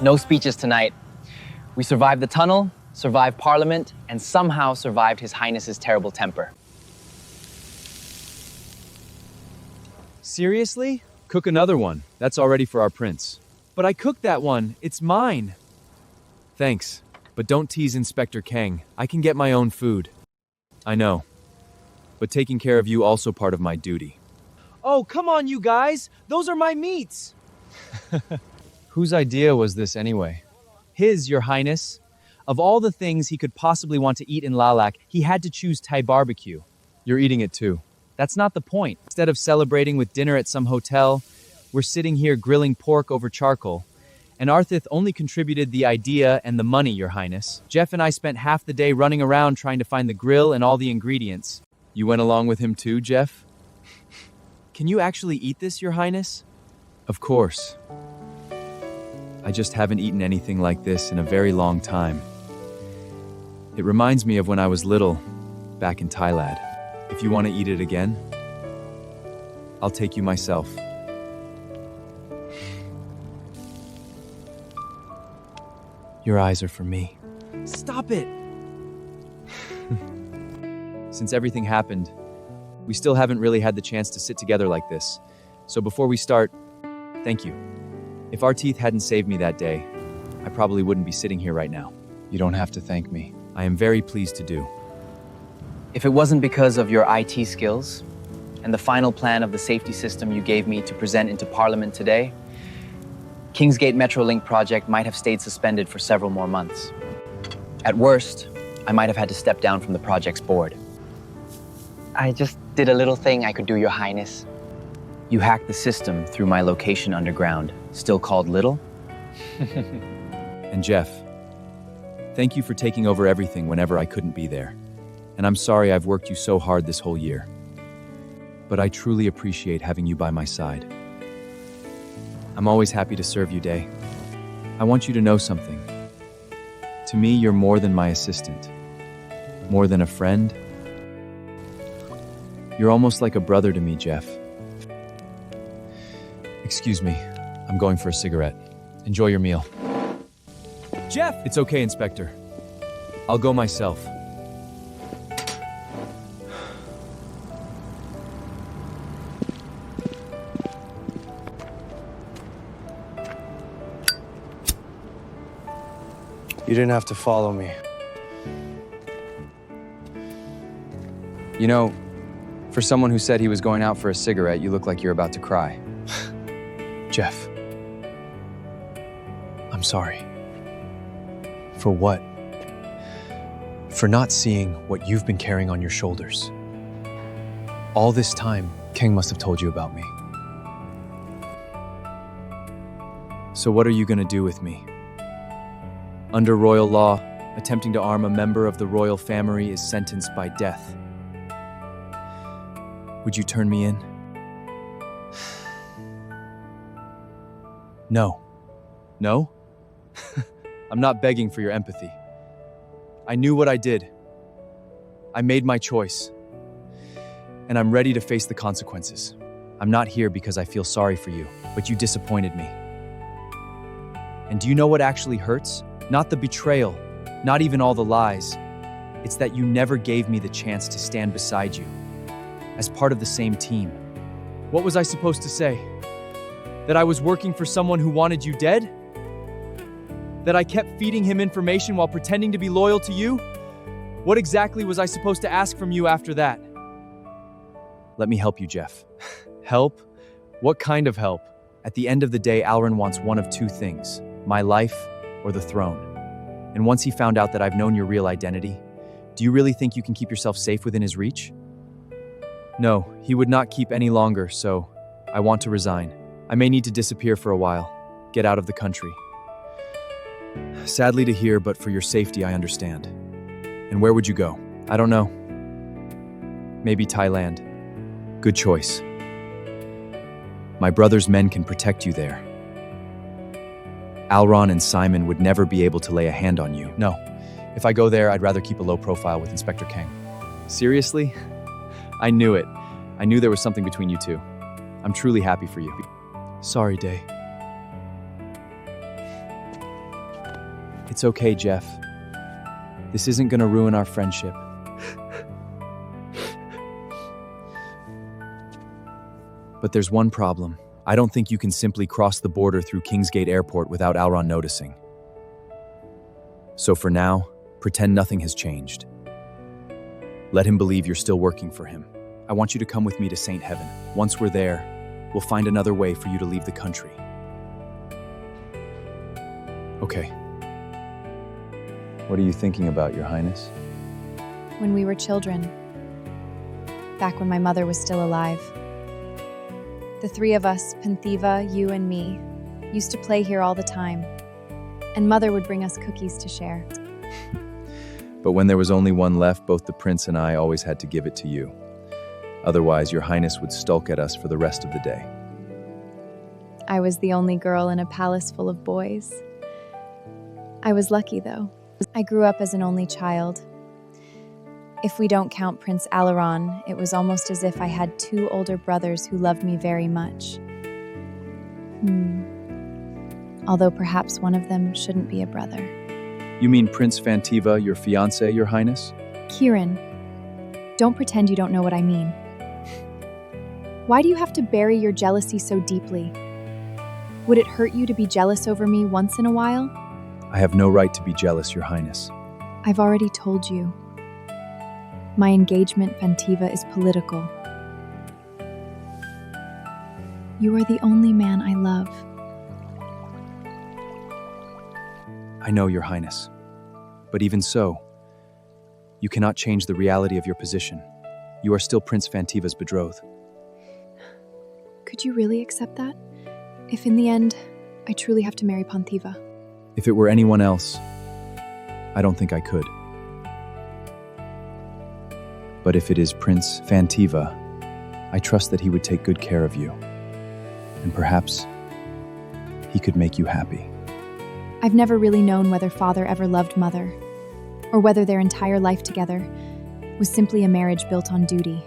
No speeches tonight. We survived the tunnel, survived Parliament, and somehow survived His Highness's terrible temper. Seriously? Cook another one. That's already for our prince. But I cooked that one. It's mine. Thanks. But don't tease Inspector Kang. I can get my own food. I know. But taking care of you also part of my duty. Oh, come on, you guys! Those are my meats! Whose idea was this anyway? His, Your Highness. Of all the things he could possibly want to eat in Lalak, he had to choose Thai barbecue. You're eating it too. That's not the point. Instead of celebrating with dinner at some hotel, we're sitting here grilling pork over charcoal. And Arthith only contributed the idea and the money, Your Highness. Jeff and I spent half the day running around trying to find the grill and all the ingredients. You went along with him too, Jeff? Can you actually eat this, Your Highness? Of course. I just haven't eaten anything like this in a very long time. It reminds me of when I was little, back in Thailand. If you want to eat it again, I'll take you myself. Your eyes are for me. Stop it! Since everything happened, we still haven't really had the chance to sit together like this. So before we start, thank you. If our teeth hadn't saved me that day, I probably wouldn't be sitting here right now. You don't have to thank me. I am very pleased to do. If it wasn't because of your IT skills and the final plan of the safety system you gave me to present into Parliament today, Kingsgate Metrolink project might have stayed suspended for several more months. At worst, I might have had to step down from the project's board. I just did a little thing I could do, Your Highness. You hacked the system through my location underground, still called Little? And Jeff, thank you for taking over everything whenever I couldn't be there. And I'm sorry I've worked you so hard this whole year. But I truly appreciate having you by my side. I'm always happy to serve you, Day. I want you to know something. To me, you're more than my assistant. More than a friend. You're almost like a brother to me, Jeff. Excuse me, I'm going for a cigarette. Enjoy your meal. Jeff! It's okay, Inspector. I'll go myself. You didn't have to follow me. You know, for someone who said he was going out for a cigarette, you look like you're about to cry. Jeff, I'm sorry. For what? For not seeing what you've been carrying on your shoulders. All this time, King must have told you about me. So what are you gonna do with me? Under royal law, attempting to arm a member of the royal family is sentenced by death. Would you turn me in? No. No? I'm not begging for your empathy. I knew what I did. I made my choice. And I'm ready to face the consequences. I'm not here because I feel sorry for you, but you disappointed me. And do you know what actually hurts? Not the betrayal, not even all the lies. It's that you never gave me the chance to stand beside you, as part of the same team. What was I supposed to say? That I was working for someone who wanted you dead? That I kept feeding him information while pretending to be loyal to you? What exactly was I supposed to ask from you after that? Let me help you, Jeff. Help? What kind of help? At the end of the day, Alrin wants one of two things: my life or the throne. And once he found out that I've known your real identity, do you really think you can keep yourself safe within his reach? No, he would not keep any longer, so I want to resign. I may need to disappear for a while, get out of the country. Sadly to hear, but for your safety, I understand. And where would you go? I don't know. Maybe Thailand. Good choice. My brother's men can protect you there. Alron and Simon would never be able to lay a hand on you. No. If I go there, I'd rather keep a low profile with Inspector Kang. Seriously? I knew it. I knew there was something between you two. I'm truly happy for you. Sorry, Day. It's okay, Jeff. This isn't gonna ruin our friendship. But there's one problem. I don't think you can simply cross the border through Kingsgate Airport without Alron noticing. So for now, pretend nothing has changed. Let him believe you're still working for him. I want you to come with me to St. Heaven. Once we're there, we'll find another way for you to leave the country. Okay. What are you thinking about, Your Highness? When we were children, back when my mother was still alive. The three of us, Panthiva, you, and me, used to play here all the time, and Mother would bring us cookies to share. But when there was only one left, both the prince and I always had to give it to you. Otherwise, Your Highness would skulk at us for the rest of the day. I was the only girl in a palace full of boys. I was lucky, though. I grew up as an only child. If we don't count Prince Alaron, it was almost as if I had two older brothers who loved me very much. Although perhaps one of them shouldn't be a brother. You mean Prince Fantiva, your fiancé, Your Highness? Kieran, don't pretend you don't know what I mean. Why do you have to bury your jealousy so deeply? Would it hurt you to be jealous over me once in a while? I have no right to be jealous, Your Highness. I've already told you. My engagement, Fantiva, is political. You are the only man I love. I know, Your Highness. But even so, you cannot change the reality of your position. You are still Prince Fantiva's betrothed. Could you really accept that? If in the end, I truly have to marry Panthiva? If it were anyone else, I don't think I could. But if it is Prince Fantiva, I trust that he would take good care of you. And perhaps he could make you happy. I've never really known whether father ever loved mother, or whether their entire life together was simply a marriage built on duty.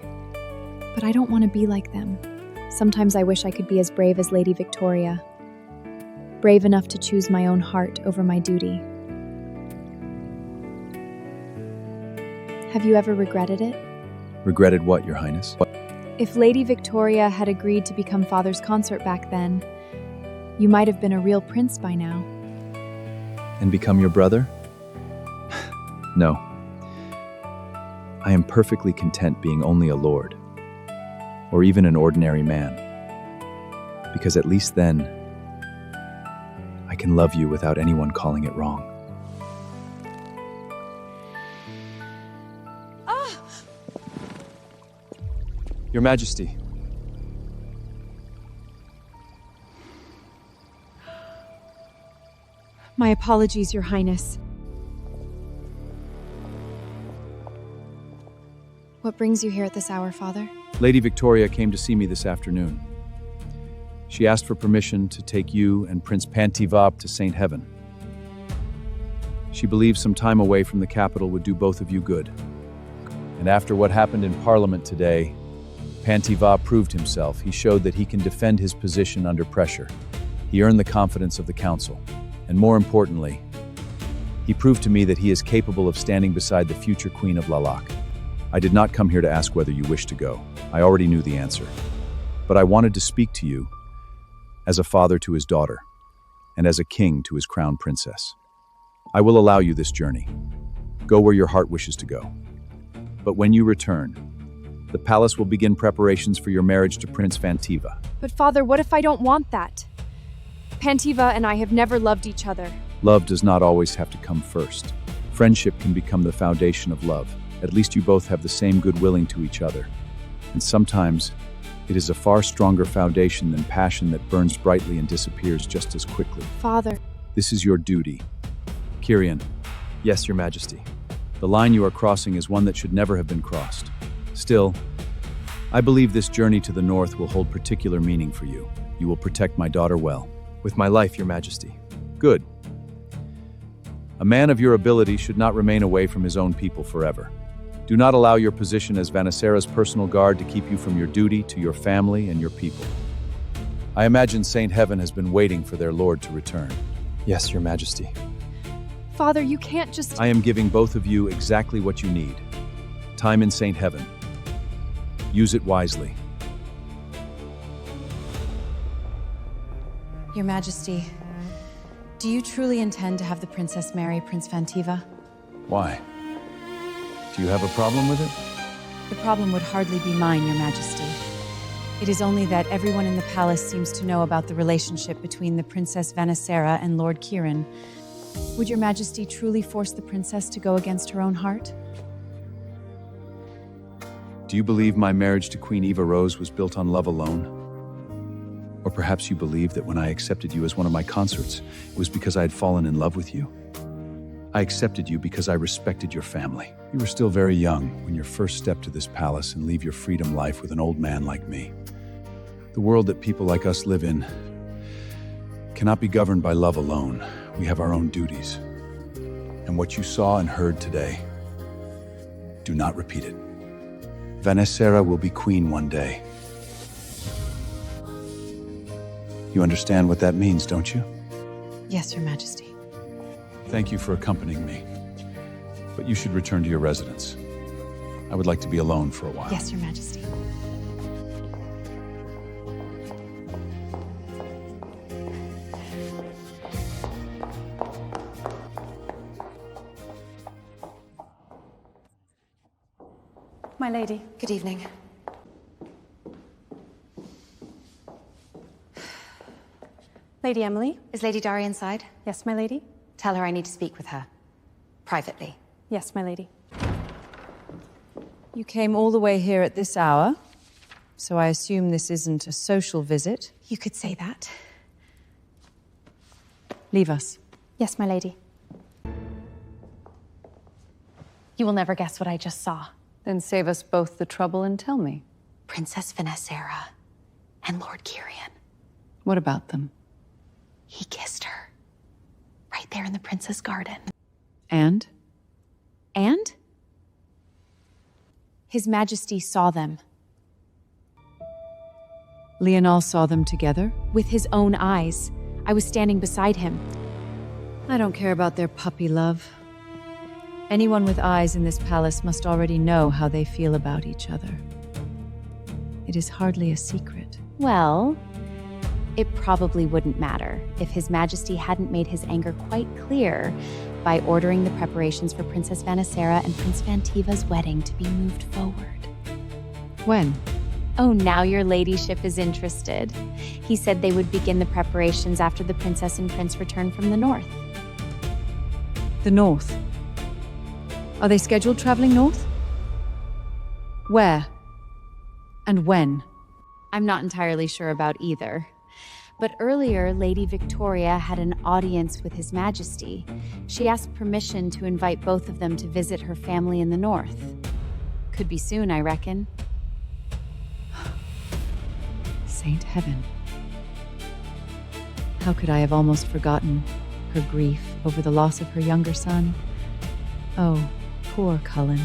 But I don't want to be like them. Sometimes I wish I could be as brave as Lady Victoria, brave enough to choose my own heart over my duty. Have you ever regretted it? Regretted what, Your Highness? If Lady Victoria had agreed to become father's consort back then, you might have been a real prince by now. And become your brother? No. I am perfectly content being only a lord, or even an ordinary man, because at least then, I can love you without anyone calling it wrong. Your Majesty. My apologies, Your Highness. What brings you here at this hour, Father? Lady Victoria came to see me this afternoon. She asked for permission to take you and Prince Pantivab to St. Heaven. She believes some time away from the capital would do both of you good. And after what happened in Parliament today, Pantivab proved himself. He showed that he can defend his position under pressure. He earned the confidence of the council. And more importantly, he proved to me that he is capable of standing beside the future Queen of Lalak. I did not come here to ask whether you wish to go. I already knew the answer. But I wanted to speak to you as a father to his daughter, and as a king to his crown princess. I will allow you this journey. Go where your heart wishes to go. But when you return, the palace will begin preparations for your marriage to Prince Fantiva. But Father, what if I don't want that? Pantiva and I have never loved each other. Love does not always have to come first. Friendship can become the foundation of love. At least you both have the same goodwilling to each other. And sometimes, it is a far stronger foundation than passion that burns brightly and disappears just as quickly. Father. This is your duty. Kirian. Yes, Your Majesty. The line you are crossing is one that should never have been crossed. Still, I believe this journey to the north will hold particular meaning for you. You will protect my daughter well. With my life, Your Majesty. Good. A man of your ability should not remain away from his own people forever. Do not allow your position as Vanacera's personal guard to keep you from your duty to your family and your people. I imagine Saint Heaven has been waiting for their lord to return. Yes, Your Majesty. Father, you can't just. I am giving both of you exactly what you need. Time in Saint Heaven. Use it wisely. Your Majesty, do you truly intend to have the princess marry Prince Fantiva? Why? Do you have a problem with it? The problem would hardly be mine, Your Majesty. It is only that everyone in the palace seems to know about the relationship between the Princess Vanessera and Lord Kieran. Would Your Majesty truly force the princess to go against her own heart? Do you believe my marriage to Queen Eva Rose was built on love alone? Or perhaps you believe that when I accepted you as one of my consorts, it was because I had fallen in love with you? I accepted you because I respected your family. You were still very young when your first step to this palace and leave your freedom life with an old man like me. The world that people like us live in cannot be governed by love alone. We have our own duties. And what you saw and heard today, do not repeat it. Vanessera will be queen one day. You understand what that means, don't you? Yes, Your Majesty. Thank you for accompanying me. But you should return to your residence. I would like to be alone for a while. Yes, Your Majesty. My lady. Good evening. Lady Emily? Is Lady Dari inside? Yes, my lady? Tell her I need to speak with her. Privately. Yes, my lady. You came all the way here at this hour, so I assume this isn't a social visit. You could say that. Leave us. Yes, my lady. You will never guess what I just saw. Then save us both the trouble and tell me. Princess Vanessera and Lord Kieran. What about them? He kissed her. Right there in the Princess Garden. And? And? His Majesty saw them. Leonel saw them together? With his own eyes. I was standing beside him. I don't care about their puppy love. Anyone with eyes in this palace must already know how they feel about each other. It is hardly a secret. Well, it probably wouldn't matter if His Majesty hadn't made his anger quite clear by ordering the preparations for Princess Vanessera and Prince Fantiva's wedding to be moved forward. When? Oh, now your ladyship is interested. He said they would begin the preparations after the princess and prince return from the north. The north? Are they scheduled traveling north? Where? And when? I'm not entirely sure about either. But earlier, Lady Victoria had an audience with His Majesty. She asked permission to invite both of them to visit her family in the north. Could be soon, I reckon. Saint Heaven. How could I have almost forgotten her grief over the loss of her younger son? Oh, poor Cullen.